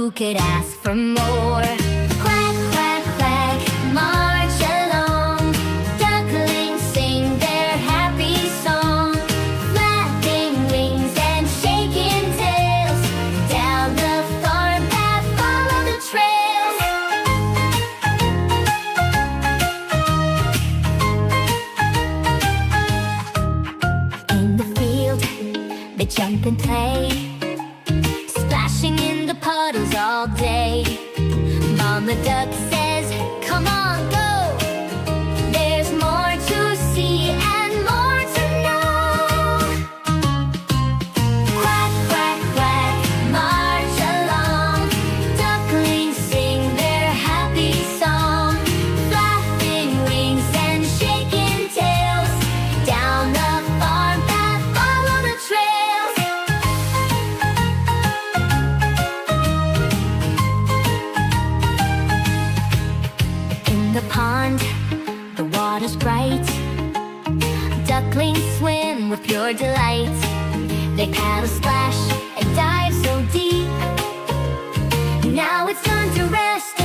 who could ask for more? Quack, quack, quack, march along. Ducklings sing their happy song, flapping wings and shaking tails. Down the farm path, follow the trails. In the field, they jump and play, splashing in the puddles all day. Mama Duck says, come on, go. There's more to see and more to know. Quack, quack, quack, march along. Ducklings sing their happy song, flapping wings and shaking tails. Down the farm path, follow the trails. In the pond, the water's bright. Ducklings swim with pure delight. They paddle, splash, and dive so deep. Now it's time to rest